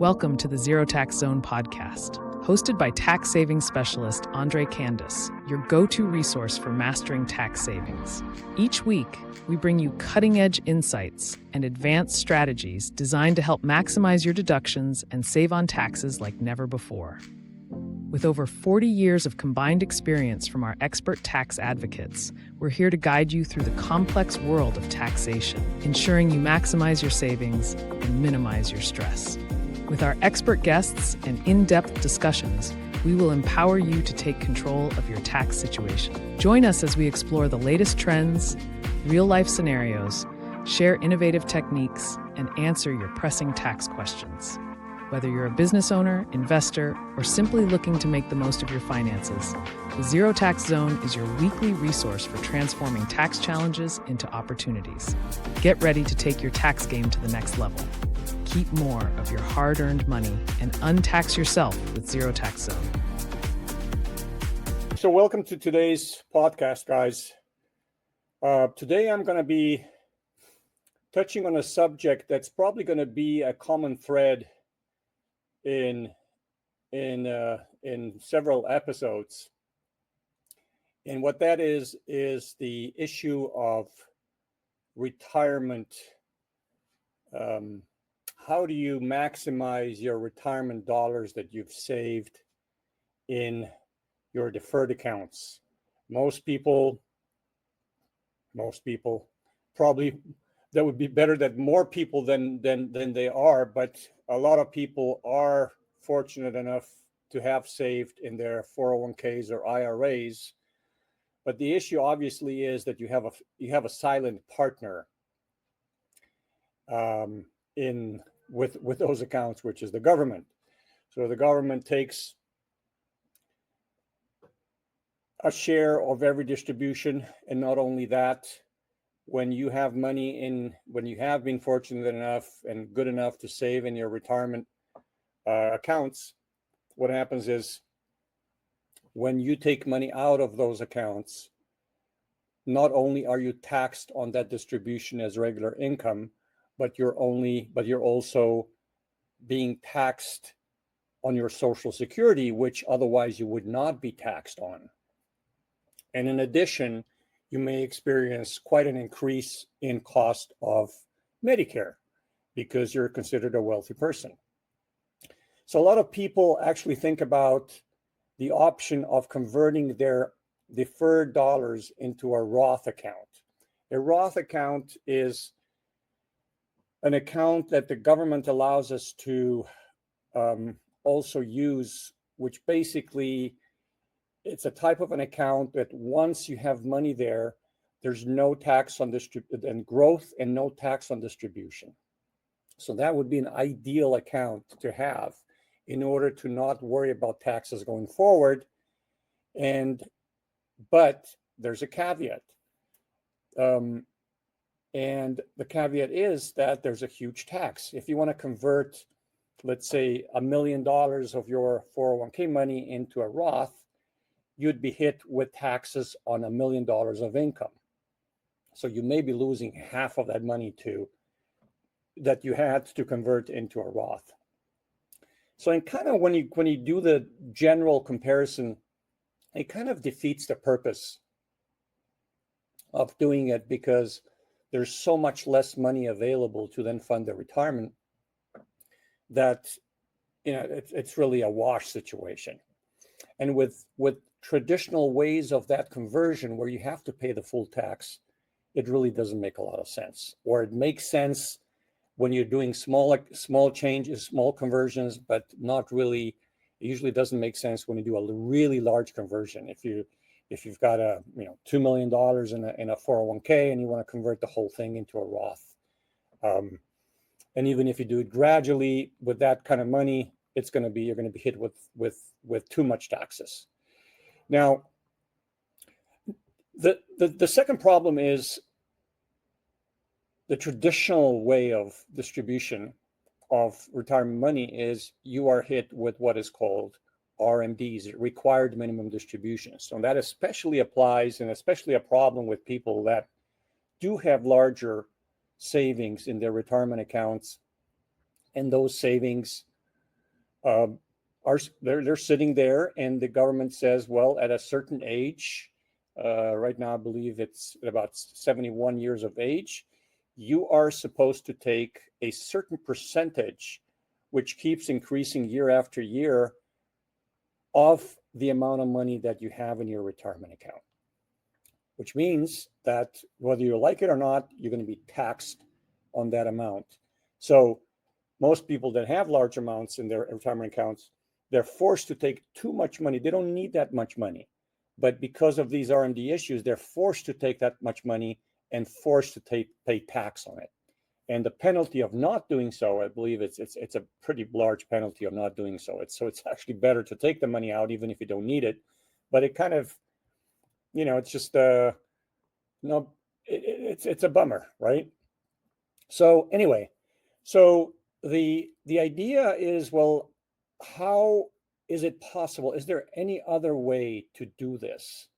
Welcome to the ZeroTax Zone Podcast, hosted by tax savings specialist Andrej Kandus, your go-to resource for mastering tax savings. Each week, we bring you cutting-edge insights and advanced strategies designed to help maximize your deductions and save on taxes like never before. With over 40 years of combined experience from our expert tax advocates, we're here to guide you through the complex world of taxation, ensuring you maximize your savings and minimize your stress. With our expert guests and in-depth discussions, we will empower you to take control of your tax situation. Join us as we explore the latest trends, real-life scenarios, share innovative techniques, and answer your pressing tax questions. Whether you're a business owner, investor, or simply looking to make the most of your finances, the ZeroTax Zone is your weekly resource for transforming tax challenges into opportunities. Get ready to take your tax game to the next level. Keep more of your hard-earned money and untax yourself with ZeroTax Zone. So welcome to today's podcast, guys. Today I'm going to be touching on a subject that's probably going to be a common thread in several episodes. And what that is the issue of retirement. How do you maximize your retirement dollars that you've saved in your deferred accounts? Most people probably, that would be better that more people than they are, but a lot of people are fortunate enough to have saved in their 401ks or IRAs. But the issue obviously is that you have a silent partner with those accounts, which is the government. So the government takes a share of every distribution, and not only that, when you have money when you have been fortunate enough and good enough to save in your retirement accounts, what happens is when you take money out of those accounts, not only are you taxed on that distribution as regular income, but you're also being taxed on your Social Security, which otherwise you would not be taxed on. And in addition, you may experience quite an increase in cost of Medicare because you're considered a wealthy person. So a lot of people actually think about the option of converting their deferred dollars into a Roth account. A Roth account is an account that the government allows us to also use, which basically it's a type of an account that once you have money there, there's no tax on growth and no tax on distribution. So that would be an ideal account to have in order to not worry about taxes going forward. But there's a caveat. And the caveat is that there's a huge tax. If you want to convert, let's say, $1 million of your 401k money into a Roth, you'd be hit with taxes on $1 million of income. So you may be losing half of that money that you had to convert into a Roth. So in kind of when you do the general comparison, it kind of defeats the purpose of doing it, because there's so much less money available to then fund the retirement that it's really a wash situation. And with traditional ways of that conversion where you have to pay the full tax, it really doesn't make a lot of sense. Or it makes sense when you're doing small changes, small conversions, but not really. It usually doesn't make sense when you do a really large conversion. If you've got $2 million in a 401k and you want to convert the whole thing into a Roth, and even if you do it gradually with that kind of money, you're going to be hit with too much taxes. Now, the second problem is the traditional way of distribution of retirement money is you are hit with what is called RMDs, required minimum distributions. So that especially applies, and especially a problem with people that do have larger savings in their retirement accounts, and those savings they're sitting there, and the government says, well, at a certain age, right now I believe it's about 71 years of age, you are supposed to take a certain percentage, which keeps increasing year after year, of the amount of money that you have in your retirement account, which means that whether you like it or not, you're going to be taxed on that amount. So most people that have large amounts in their retirement accounts, they're forced to take too much money. They don't need that much money, but because of these RMD issues, they're forced to take that much money and forced to pay tax on it. And the penalty of not doing so, I believe it's a pretty large penalty of not doing so. It's actually better to take the money out even if you don't need it. But it kind of, it's just it's a bummer, right? So anyway, so the idea is, well, how is it possible? Is there any other way to do this,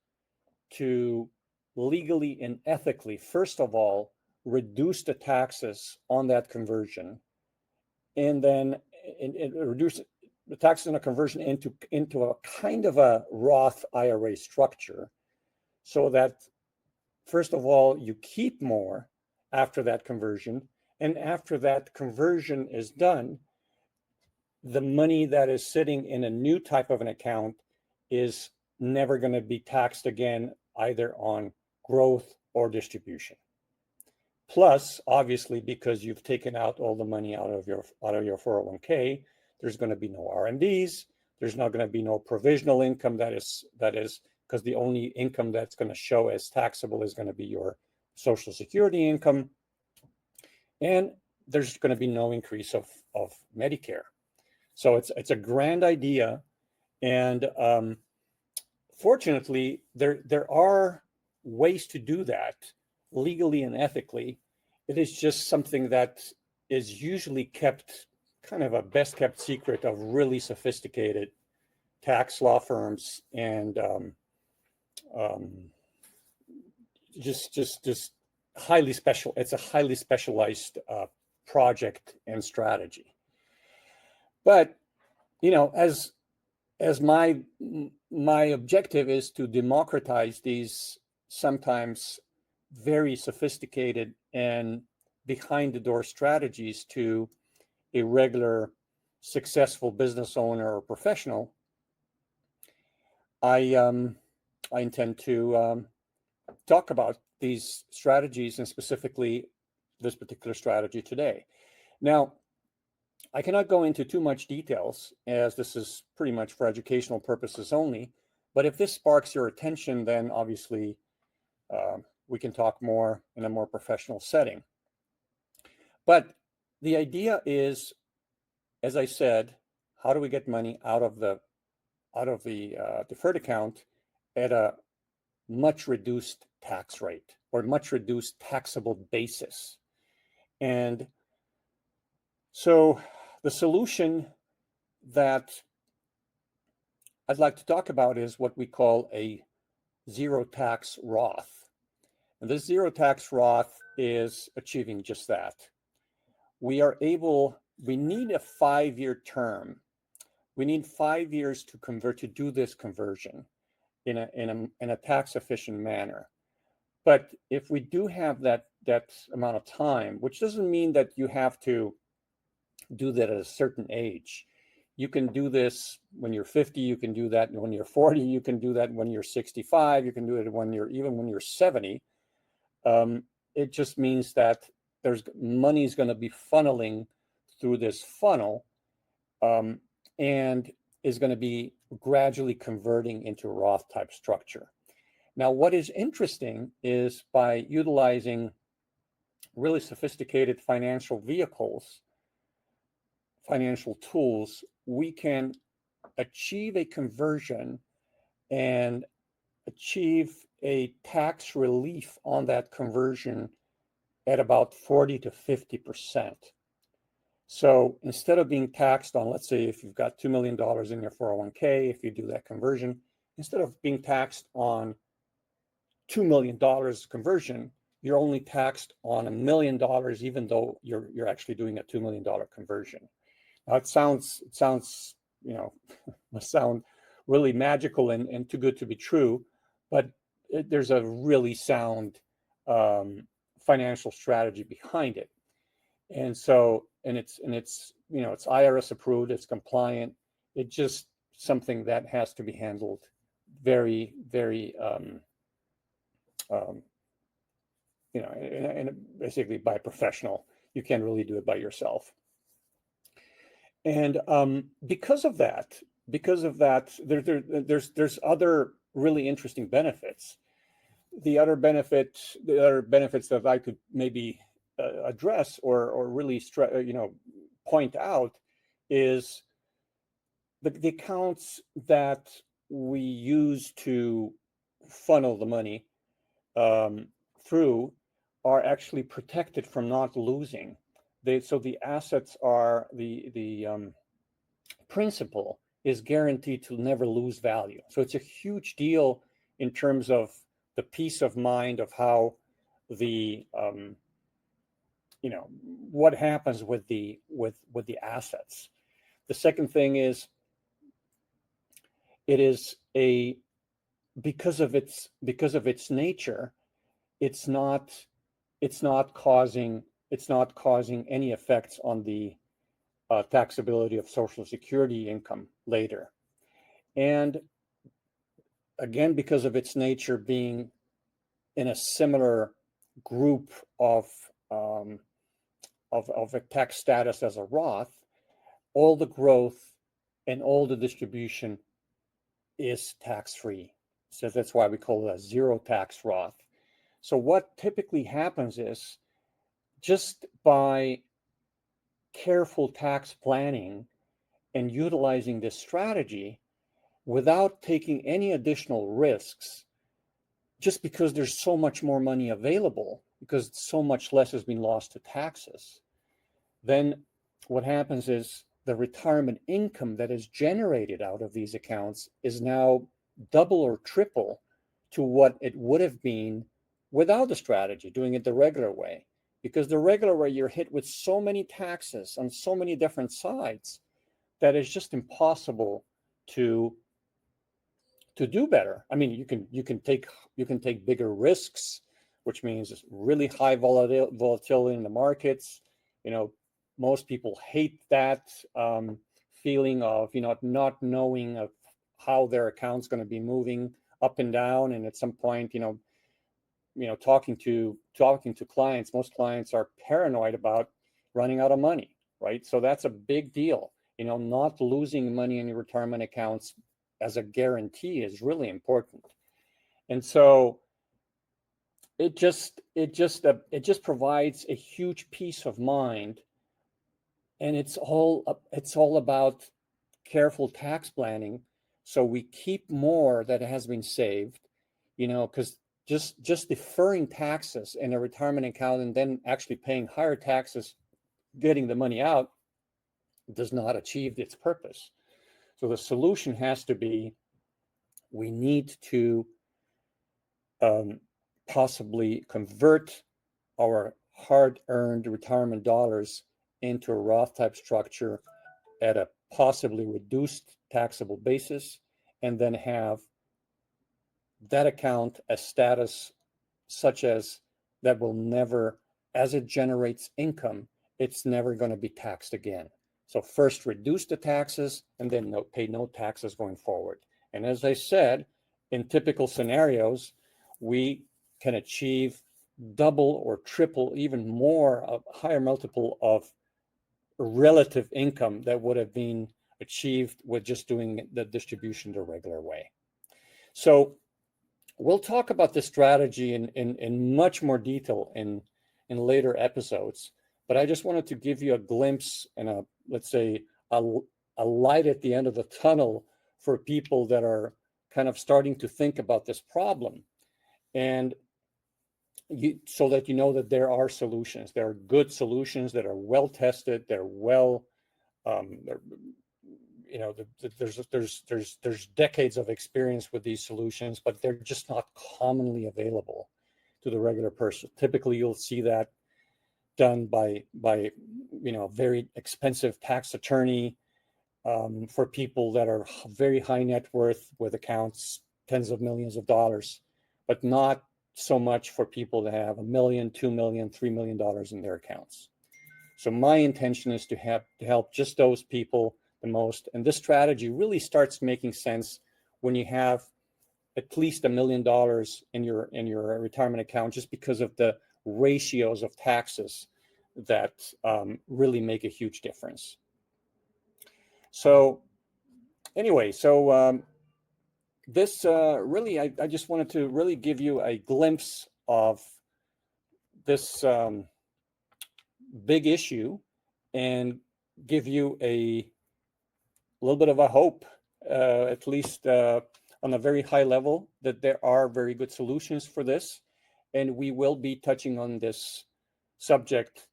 to legally and ethically, first of all, reduce the taxes on that conversion, and then reduce the taxes on a conversion into a kind of a Roth IRA structure, so that first of all, you keep more after that conversion, and after that conversion is done, the money that is sitting in a new type of an account is never going to be taxed again, either on growth or distribution. Plus, obviously, because you've taken out all the money out of your 401k, there's going to be no RMDs. There's not going to be no provisional income. That is because the only income that's going to show as taxable is going to be your Social Security income, and there's going to be no increase of Medicare. So it's a grand idea, and fortunately, there are ways to do that legally and ethically. It is just something that is usually kept kind of a best kept secret of really sophisticated tax law firms, and just highly special. It's a highly specialized project and strategy. But as my objective is to democratize these sometimes very sophisticated and behind the door strategies to a regular successful business owner or professional, I intend to talk about these strategies, and specifically this particular strategy today. Now, I cannot go into too much details, as this is pretty much for educational purposes only, but if this sparks your attention, then obviously we can talk more in a more professional setting. But the idea is, as I said, how do we get money out of the deferred account at a much reduced tax rate, or much reduced taxable basis? And so the solution that I'd like to talk about is what we call a ZeroTax Roth. And this ZeroTax Roth is achieving just that. We need a 5-year term. We need 5 years to do this conversion in a tax efficient manner. But if we do have that amount of time, which doesn't mean that you have to do that at a certain age. You can do this when you're 50, you can do that when you're 40, you can do that when you're 65, you can do it when you're 70. It just means that money is going to be funneling through this funnel, and is going to be gradually converting into a Roth type structure. Now, what is interesting is, by utilizing really sophisticated financial vehicles, financial tools, we can achieve a conversion and achieve a tax relief on that conversion at about 40 to 50%. So instead of being taxed on, let's say, if you've got $2 million in your 401k, if you do that conversion, instead of being taxed on $2 million conversion, you're only taxed on $1 million, even though you're actually doing a $2 million conversion. It sounds, must sound really magical and too good to be true, but there's a really sound financial strategy behind it. And so, and it's it's IRS approved, it's compliant. It's just something that has to be handled very, very, um, and basically by a professional. You can't really do it by yourself. And because of that, there's other really interesting benefits. The other benefits that I could maybe address or really point out is the accounts that we use to funnel the money um, through are actually protected from not losing. So the assets are the principal is guaranteed to never lose value. So it's a huge deal in terms of the peace of mind of how the what happens with the assets. The second thing is it is a because of its nature, it's not causing any effects on the taxability of Social Security income later. And again, because of its nature being in a similar group of a tax status as a Roth, all the growth and all the distribution is tax-free. So that's why we call it a zero-tax Roth. So what typically happens is just by careful tax planning and utilizing this strategy without taking any additional risks, just because there's so much more money available, because so much less has been lost to taxes, then what happens is the retirement income that is generated out of these accounts is now double or triple to what it would have been without the strategy, doing it the regular way. Because the regular way, you're hit with so many taxes on so many different sides that it's just impossible to do better. I mean, you can take bigger risks, which means really high volatility in the markets. Most people hate that feeling of not knowing of how their account's going to be moving up and down, and at some point, talking to clients, most clients are paranoid about running out of money, right? So that's a big deal. Not losing money in your retirement accounts as a guarantee is really important. And so it just provides a huge peace of mind, and it's all about careful tax planning, so we keep more that has been saved, because just deferring taxes in a retirement account and then actually paying higher taxes getting the money out does not achieve its purpose. So the solution has to be, we need to possibly convert our hard-earned retirement dollars into a Roth type structure at a possibly reduced taxable basis, and then have that account a status such as that will never, as it generates income, it's never going to be taxed again. So first reduce the taxes and then pay no taxes going forward. And as I said, in typical scenarios, we can achieve double or triple, even more, a higher multiple of relative income that would have been achieved with just doing the distribution the regular way. So we'll talk about this strategy in much more detail in later episodes, but I just wanted to give you a glimpse and let's say a light at the end of the tunnel for people that are kind of starting to think about this problem, and so that that there are solutions. There are good solutions that are well tested. They're well, there's decades of experience with these solutions, but they're just not commonly available to the regular person. Typically, you'll see that done by very expensive tax attorney for people that are very high net worth with accounts, tens of millions of dollars, but not so much for people that have $1 million, $2 million, $3 million in their accounts. So my intention is to help just those people the most. And this strategy really starts making sense when you have at least $1 million in your retirement account, just because of the ratios of taxes that really make a huge difference. So anyway, this really, I just wanted to really give you a glimpse of this big issue and give you a little bit of a hope, at least on a very high level, that there are very good solutions for this. And we will be touching on this subject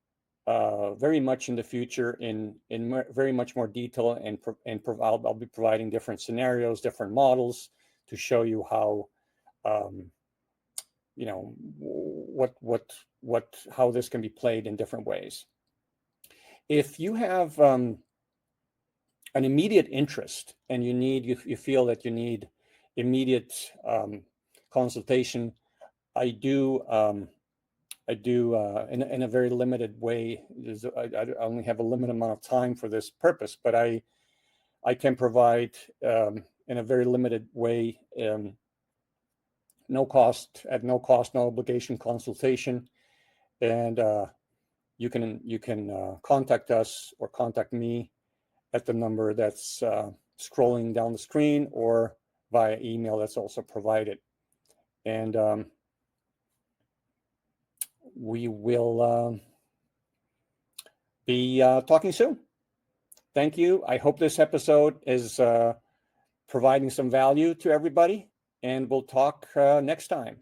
very much in the future in very much more detail, and I'll be providing different scenarios, different models to show you how how this can be played in different ways. If you have an immediate interest and you feel that you need immediate consultation, I do in a very limited way. I only have a limited amount of time for this purpose, but I can provide in a very limited way, no cost, no obligation consultation, and you can contact us or contact me at the number that's scrolling down the screen, or via email that's also provided. And we will be talking soon. Thank you. I hope this episode is providing some value to everybody, and we'll talk next time.